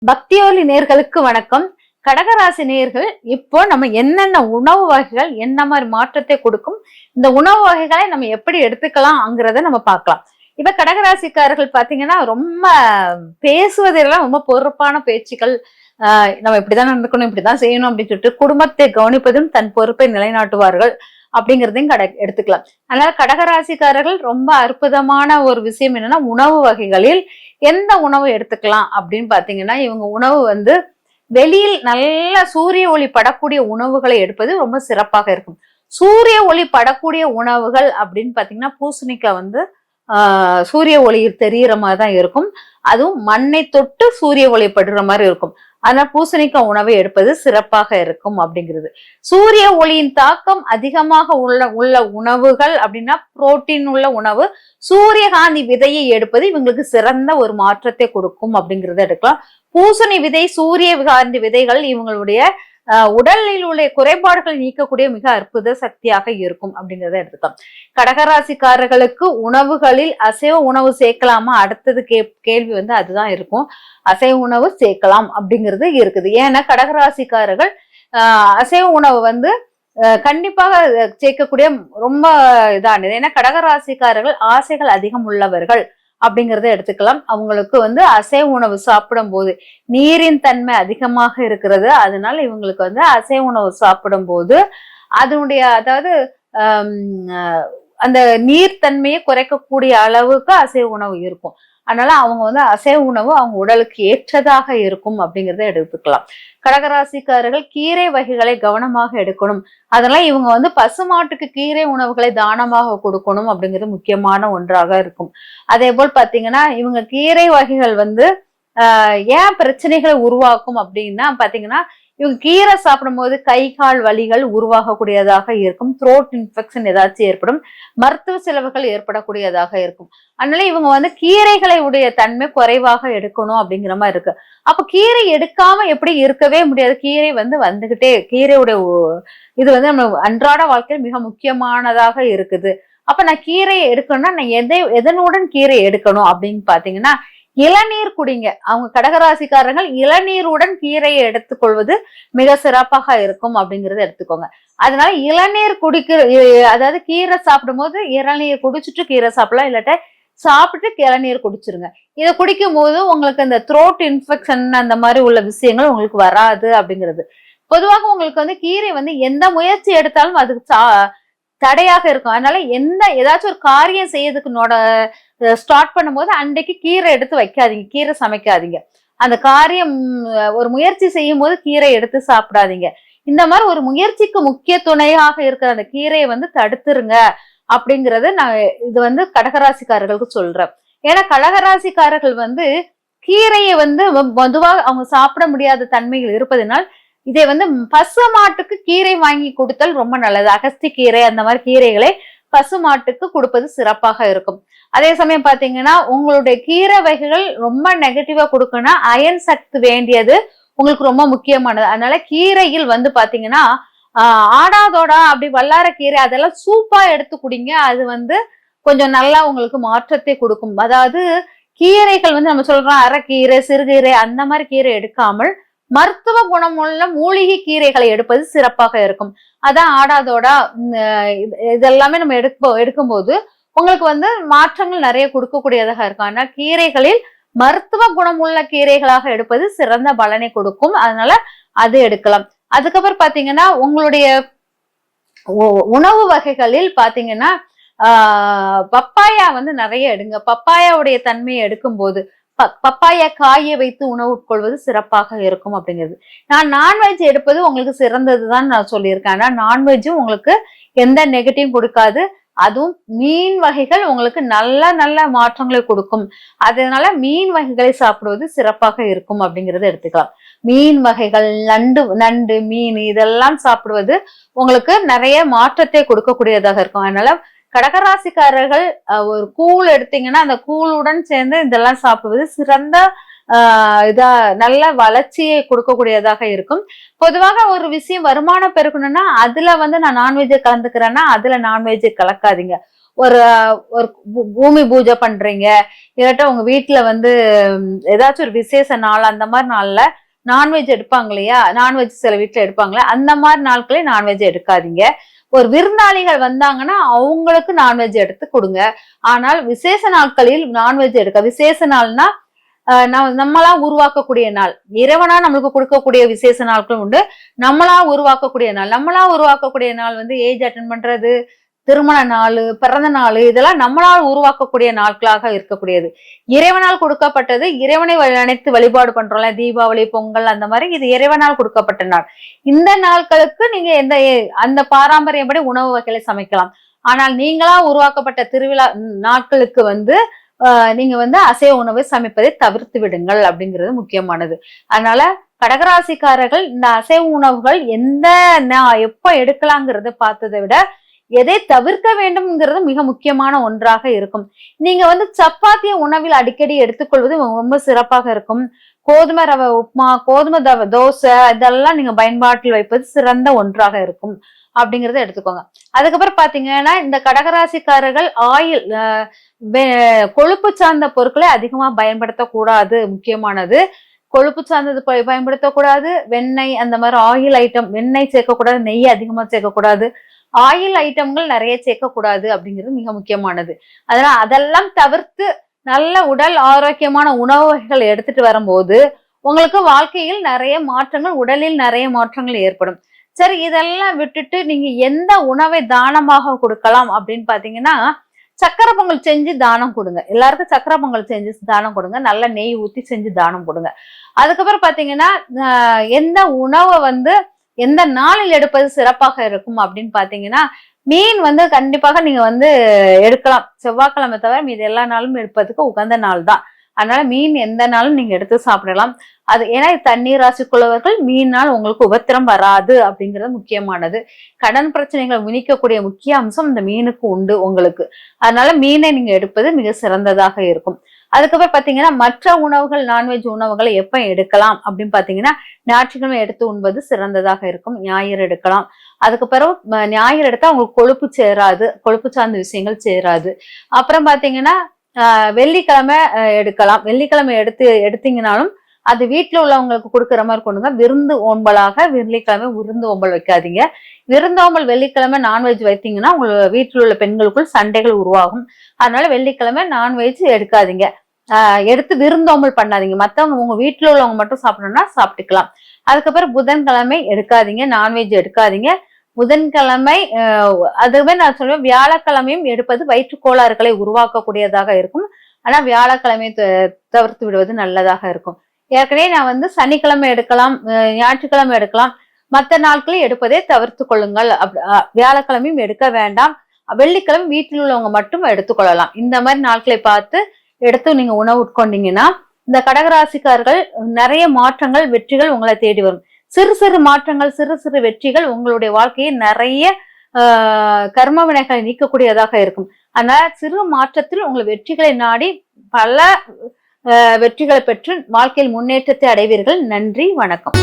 பக்தியோலி நேர்களுக்கு வணக்கம். கடகராசி நேர்கள், இப்போ நம்ம என்னென்ன உணவு வகைகள் என்ன மாதிரி மாற்றத்தை கொடுக்கும், இந்த உணவு வகைகளை நம்ம எப்படி எடுத்துக்கலாம்ங்கிறத நம்ம பார்க்கலாம். இப்ப கடகராசிக்காரர்கள் பாத்தீங்கன்னா ரொம்ப பேசுவதெல்லாம் ரொம்ப பொறுப்பான பேச்சுக்கள். நம்ம இப்படிதான் நடந்துக்கணும், இப்படிதான் செய்யணும் அப்படின்னு சொல்லிட்டு குடும்பத்தை கவனிப்பதும் தன் பொறுப்பை நிலைநாட்டுவார்கள் அப்படிங்கிறதையும் எடுத்துக்கலாம். அதனால கடகராசிக்காரர்கள் ரொம்ப அற்புதமான ஒரு விஷயம் என்னன்னா, உணவு வகைகளில் எந்த உணவு எடுத்துக்கலாம் அப்படின்னு பாத்தீங்கன்னா, இவங்க உணவு வெளியில் நல்ல சூரிய ஒளி படக்கூடிய உணவுகளை எடுப்பது ரொம்ப சிறப்பாக இருக்கும். சூரிய ஒளி படக்கூடிய உணவுகள் அப்படின்னு பாத்தீங்கன்னா, பூசணிக்காய் சூரிய ஒளி தெரிகிற மாதிரி தான் இருக்கும். அதுவும் மண்ணை தொட்டு சூரிய ஒளி படுற மாதிரி இருக்கும். அதனால பூசணிக்காய் உணவை எடுப்பது சிறப்பாக இருக்கும் அப்படிங்கிறது. சூரிய ஒளியின் தாக்கம் அதிகமாக உள்ள உணவுகள் அப்படின்னா புரோட்டீன் உள்ள உணவு, சூரியகாந்தி விதையை எடுப்பது இவங்களுக்கு சிறந்த ஒரு மாற்றத்தை கொடுக்கும் அப்படிங்கறத எடுக்கலாம். பூசணி விதை, சூரியகாந்தி விதைகள் இவங்களுடைய உடலில் உள்ள குறைபாடுகள் நீக்கக்கூடிய மிக அற்புத சக்தியாக இருக்கும் அப்படிங்கிறத எடுத்துக்கலாம். கடகராசிக்காரர்களுக்கு உணவுகளில் அசைவ உணவு சேர்க்கலாமா, அடுத்தது கேள்வி அதுதான் இருக்கும். அசைவ உணவு சேர்க்கலாம் அப்படிங்கிறது இருக்குது. ஏன்னா கடகராசிக்காரர்கள் அசைவ உணவு கண்டிப்பாக சேர்க்கக்கூடிய ரொம்ப இதானது. ஏன்னா கடகராசிக்காரர்கள் ஆசைகள் அதிகம் உள்ளவர்கள் அப்படிங்கிறத எடுத்துக்கலாம். அவங்களுக்கு அசைவ உணவு சாப்பிடும் போது நீரின் தன்மை அதிகமாக இருக்கிறது. அதனால இவங்களுக்கு அசைவ உணவு சாப்பிடும் போது அதனுடைய அந்த நீர்த்தன்மையை குறைக்கக்கூடிய அளவுக்கு அசைவ உணவு இருக்கும். அதனால அவங்க அசைவ உணவு அவங்க உடலுக்கு ஏற்றதாக இருக்கும் அப்படிங்கிறத எடுத்துக்கலாம். கடகராசிக்காரர்கள் கீரை வகைகளை கவனமாக எடுக்கணும். அதனால இவங்க பசுமாட்டுக்கு கீரை உணவுகளை தானமாக கொடுக்கணும் அப்படிங்கிறது முக்கியமான ஒன்றாக இருக்கும். அதே போல் பாத்தீங்கன்னா, இவங்க கீரை வகைகள் ஏன் பிரச்சனைகளை உருவாக்கும் அப்படின்னா பாத்தீங்கன்னா, இவங்க கீரை சாப்பிடும் போது கை கால் வலிகள் உருவாகக்கூடியதாக இருக்கும். த்ரோட் இன்ஃபெக்ஷன் ஏதாச்சும் ஏற்படும், மருத்துவ செலவுகள் ஏற்படக்கூடியதாக இருக்கும். அதனால இவங்க கீரைகளை உடைய தன்மை குறைவாக எடுக்கணும் அப்படிங்கிற மாதிரி இருக்கு. அப்ப கீரை எடுக்காம எப்படி இருக்கவே முடியாது. கீரை வந்துகிட்டே கீரையுடைய இது நம்ம அன்றாட வாழ்க்கையில் மிக முக்கியமானதாக இருக்குது. அப்ப நான் கீரையை எடுக்கணும்னா நான் எதனுடன் கீரை எடுக்கணும் அப்படின்னு பாத்தீங்கன்னா, இளநீர் குடிங்க. அவங்க கடகராசிக்காரர்கள் இளநீருடன் கீரையை எடுத்துக்கொள்வது மிக சிறப்பாக இருக்கும் அப்படிங்கறத எடுத்துக்கோங்க. அதனால இளநீர் அதாவது கீரை சாப்பிடும் போது இளநீர் குடிச்சிட்டு கீரை சாப்பிடலாம், இல்லாட்ட சாப்பிட்டு இளநீர் குடிச்சிருங்க. இதை குடிக்கும் போது உங்களுக்கு இந்த த்ரோட் இன்ஃபெக்ஷன் அந்த மாதிரி உள்ள விஷயங்கள் உங்களுக்கு வராது அப்படிங்கிறது. பொதுவாக உங்களுக்கு கீரை எந்த முயற்சி எடுத்தாலும் அதுக்கு தடையாக இருக்கும். அதனால ஏதாச்சும் ஒரு காரியம் செய்யறதுக்கு ஸ்டார்ட் பண்ணும்போது அன்றைக்கு கீரை எடுத்து வைக்காதீங்க, கீரை சமைக்காதீங்க. அந்த காரியம் ஒரு முயற்சி செய்யும் போது கீரை எடுத்து சாப்பிடாதீங்க. இந்த மாதிரி ஒரு முயற்சிக்கு முக்கிய துணையாக இருக்கிற அந்த கீரையை தடுத்துருங்க அப்படிங்கறது நான் இது கடகராசிக்காரர்களுக்கு சொல்றேன். ஏன்னா கடகராசிக்காரர்கள் கீரையை பொதுவாக அவங்க சாப்பிட முடியாத தன்மைகள் இருப்பதனால் இதை பசு மாட்டுக்கு கீரை வாங்கி கொடுத்தல் ரொம்ப நல்லது. அகஸ்தி கீரை அந்த மாதிரி கீரைகளை பசு மாட்டுக்கு கொடுப்பது சிறப்பாக இருக்கும். அதே சமயம் பாத்தீங்கன்னா, உங்களுடைய கீரை வகைகள் ரொம்ப நெகட்டிவா கொடுக்கணும்னா அயன் சக்தி வேண்டியது உங்களுக்கு ரொம்ப முக்கியமானது. அதனால கீரையில் பாத்தீங்கன்னா ஆடாதோடா அப்படி வல்லார கீரை அதெல்லாம் சூப்பா எடுத்து குடிங்க. அது கொஞ்சம் நல்லா உங்களுக்கு மாற்றத்தை கொடுக்கும். அதாவது கீரைகள் நம்ம சொல்றோம் அரைக்கீரை, சிறுகீரை அந்த மாதிரி கீரை எடுக்காமல் மருத்துவ குணமுள்ள மூலிகை கீரைகளை எடுப்பது சிறப்பாக இருக்கும். அதான் ஆடாதோடா இதெல்லாமே நம்ம எடுக்கும்போது உங்களுக்கு மாற்றங்கள் நிறைய கொடுக்கக்கூடியதாக இருக்கும். ஆனா கீரைகளில் மருத்துவ குணமுள்ள கீரைகளாக எடுப்பது சிறந்த பலனை கொடுக்கும். அதனால அது எடுக்கலாம். அதுக்கப்புறம் பாத்தீங்கன்னா, உங்களுடைய உணவு வகைகளில் பாத்தீங்கன்னா பப்பாயா நிறைய எடுங்க. பப்பாயாவுடைய தன்மையை எடுக்கும் போது பப்பாயா காய வைத்து உணவு உட்கொள்வது சிறப்பாக இருக்கும் அப்படிங்கிறது. நான் நான்வெஜ் எடுப்பது உங்களுக்கு சிறந்ததுதான் நான் சொல்லியிருக்கேன். ஆனா நான்வெஜ்ஜும் உங்களுக்கு எந்த நெகட்டிவ் கொடுக்காது. அதுவும் மீன் வகைகள் உங்களுக்கு நல்ல நல்ல மாற்றங்களை கொடுக்கும். அதனால மீன் வகைகளை சாப்பிடுவது சிறப்பாக இருக்கும் அப்படிங்கறத எடுத்துக்கலாம். மீன் வகைகள், நண்டு, மீன் இதெல்லாம் சாப்பிடுவது உங்களுக்கு நிறைய மாற்றத்தை கொடுக்கக்கூடியதாக இருக்கும். அதனால கடகராசிக்காரர்கள் ஒரு கூழ் எடுத்தீங்கன்னா அந்த கூழுடன் சேர்ந்து இதெல்லாம் சாப்பிடுவது சிறந்த நல்ல வளர்ச்சியை கொடுக்கக்கூடியதாக இருக்கும். பொதுவாக ஒரு விஷயம் வருமானம் பெருக்கணும்னா அதுல நான் நான்வெஜ்ஜை கலந்துக்கிறேன்னா அதுல நான்வெஜ்ஜை கலக்காதீங்க. ஒரு ஒரு பூமி பூஜை பண்றீங்க, இல்லாட்டா உங்க வீட்டுல வந்து ஏதாச்சும் ஒரு விசேஷ நாள், அந்த மாதிரி நாள்ல நான்வெஜ் எடுப்பாங்க இல்லையா, நான்வெஜ் சில வீட்டுல எடுப்பாங்களே, அந்த மாதிரி நாட்களே நான்வெஜ் எடுக்காதீங்க. ஒரு விருந்தாளிகள் வந்தாங்கன்னா அவங்களுக்கு நான்வெஜ் எடுத்து கொடுங்க. ஆனால் விசேஷ நாட்களில் நான்வெஜ் எடுக்க, விசேஷ நாள்னா நம்மளா உருவாக்கக்கூடிய நாள், இறைவனா நம்மளுக்கு கொடுக்கக்கூடிய விசேஷ நாட்களும் உண்டு, நம்மளா உருவாக்கக்கூடிய நாள். நம்மளா உருவாக்கக்கூடிய நாள் வந்து ஏஜ் அட்டன் பண்றது, திருமண நாள், பிறந்த நாள், இதெல்லாம் நம்மளால் உருவாக்கக்கூடிய நாட்களாக இருக்கக்கூடியது. இறைவனால் கொடுக்கப்பட்டது, இறைவனை நினைத்து வழிபாடு பண்றோம்ல, தீபாவளி, பொங்கல், அந்த மாதிரி இது இறைவனால் கொடுக்கப்பட்ட நாள். இந்த நாட்களுக்கு நீங்க அந்த பாரம்பரியப்படி உணவு வகைகளை சமைக்கலாம். ஆனால் நீங்களா உருவாக்கப்பட்ட திருவிழா நாட்களுக்கு வந்து நீங்க வந்து அசைவ உணவை சமைப்பதை தவிர்த்து விடுங்கள் அப்படிங்கிறது முக்கியமானது. அதனால கடகராசிக்காரர்கள் இந்த அசைவ உணவுகள் எப்ப எடுக்கலாங்கிறத பார்த்ததை விட எதை தவிர்க்க வேண்டும்ங்கிறது மிக முக்கியமான ஒன்றாக இருக்கும். நீங்க வந்து சப்பாத்திய உணவில் அடிக்கடி எடுத்துக்கொள்வது ரொம்ப சிறப்பாக இருக்கும். கோதுமை ரவை உப்புமா, கோதுமை தோசை, இதெல்லாம் நீங்க பயன்பாட்டில் வைப்பது சிறந்த ஒன்றாக இருக்கும் அப்படிங்கறத எடுத்துக்கோங்க. அதுக்கப்புறம் பாத்தீங்கன்னா இந்த கடகராசிக்காரர்கள் ஆயில், கொழுப்பு சார்ந்த பொருட்களை அதிகமா பயன்படுத்தக்கூடாது. முக்கியமானது கொழுப்பு சார்ந்தது பயன்படுத்தக்கூடாது. வெண்ணெய், அந்த மாதிரி ஆயில் ஐட்டம், வெண்ணெய் சேர்க்கக்கூடாது, நெய் அதிகமா சேர்க்கக்கூடாது, ஆயில் ஐட்டம்கள் நிறைய சேர்க்கக்கூடாது அப்படிங்கிறது மிக முக்கியமானது. அதனால அதெல்லாம் தவிர்த்து நல்ல உடல் ஆரோக்கியமான உணவு வகைகள் எடுத்துட்டு வரும்போது உங்களுக்கு வாழ்க்கையில் நிறைய மாற்றங்கள், உடலில் நிறைய மாற்றங்கள் ஏற்படும். சரி, இதெல்லாம் விட்டுட்டு நீங்க எந்த உணவை தானமாக கொடுக்கலாம் அப்படின்னு பாத்தீங்கன்னா, சக்கரை பொங்கல் செஞ்சு தானம் கொடுங்க. எல்லாருக்கும் சக்கரை பொங்கல் செஞ்சு தானம் கொடுங்க. நல்ல நெய் ஊத்தி செஞ்சு தானம் கொடுங்க. அதுக்கப்புறம் பாத்தீங்கன்னா, எந்த உணவை வந்து எந்த நாளில் எடுப்பது சிறப்பாக இருக்கும் அப்படின்னு பாத்தீங்கன்னா, மீன் வந்து கண்டிப்பாக நீங்க வந்து எடுக்கலாம். செவ்வாய்க்கிழமை தவிர மீது எல்லா நாளும் எடுப்பதுக்கு உகந்த நாள் தான். அதனால மீன் எந்த நாளும் நீங்க எடுத்து சாப்பிடலாம். அது ஏன்னா தண்ணீர் ராசிக்குள்ளவர்கள் மீனால் உங்களுக்கு உபத்திரம் வராது அப்படிங்கிறது முக்கியமானது. கடன் பிரச்சனைகளை வினிக்கக்கூடிய முக்கிய அம்சம் இந்த மீனுக்கு உண்டு உங்களுக்கு. அதனால மீனை நீங்க எடுப்பது மிக சிறந்ததாக இருக்கும். அதுக்கப்புறம் பாத்தீங்கன்னா மற்ற உணவுகள், நான்வெஜ் உணவுகளை எப்ப எடுக்கலாம் அப்படின்னு பாத்தீங்கன்னா, ஞாயிற்றுக்கிழமை எடுத்து உண்பது சிறந்ததாக இருக்கும். ஞாயிறு எடுக்கலாம். அதுக்கப்புறம் ஞாயிறு எடுத்தா உங்களுக்கு கொழுப்பு சேராது, கொழுப்பு சார்ந்த விஷயங்கள் சேராது. அப்புறம் பாத்தீங்கன்னா வெள்ளிக்கிழமை எடுக்கலாம். வெள்ளிக்கிழமை எடுத்தீங்கன்னாலும் அது வீட்டுல உள்ளவங்களுக்கு கொடுக்குற மாதிரி கொண்டுங்க. விருந்து ஓம்பலாக வெள்ளிக்கிழமை விருந்து ஓம்பல் வைக்காதீங்க. விருந்தோம்பல் வெள்ளிக்கிழமை நான்வெஜ் வைத்தீங்கன்னா உங்க வீட்டில் உள்ள பெண்களுக்குள் சண்டைகள் உருவாகும். அதனால வெள்ளிக்கிழமை நான்வெஜ் எடுக்காதீங்க. எடுத்து விருந்தோம்பல் பண்ணாதீங்க. மத்தவங்க உங்க வீட்டுல உள்ளவங்க மட்டும் சாப்பிடணும்னா சாப்பிட்டுக்கலாம். அதுக்கப்புறம் புதன்கிழமை எடுக்காதீங்க, நான்வெஜ் எடுக்காதீங்க. புதன்கிழமை அதுவே நான் சொல்லுவேன், வியாழக்கிழமையும் எடுப்பது வயிற்று கோளாறுகளை உருவாக்கக்கூடியதாக இருக்கும். ஆனா வியாழக்கிழமை தவிர்த்து விடுவது நல்லதாக இருக்கும். ஏற்கனவே நான் வந்து சனிக்கிழமை எடுக்கலாம், ஞாயிற்றுக்கிழமை எடுக்கலாம், மற்ற நாட்களில் எடுப்பதை தவிர்த்து கொள்ளுங்கள். வியாழக்கிழமையும் எடுக்க வேண்டாம். வெள்ளிக்கிழமை வீட்டில் உள்ளவங்க மட்டும் எடுத்துக்கொள்ளலாம். இந்த மாதிரி நாட்களை பார்த்து எடுத்து நீங்க உணவு உட்கொண்டீங்கன்னா இந்த கடகராசிக்காரர்கள் நிறைய மாற்றங்கள், வெற்றிகள் உங்களை தேடி வரும். சிறு சிறு மாற்றங்கள், சிறு சிறு வெற்றிகள் உங்களுடைய வாழ்க்கையை நிறைய கர்ம வினைகளை நீக்கக்கூடியதாக இருக்கும். அதனால சிறு மாற்றத்தில் உங்கள் வெற்றிகளை நாடி பல வெற்றிகளை பெற்று வாழ்க்கையில் முன்னேற்றத்தை அடைவீர்கள். நன்றி, வணக்கம்.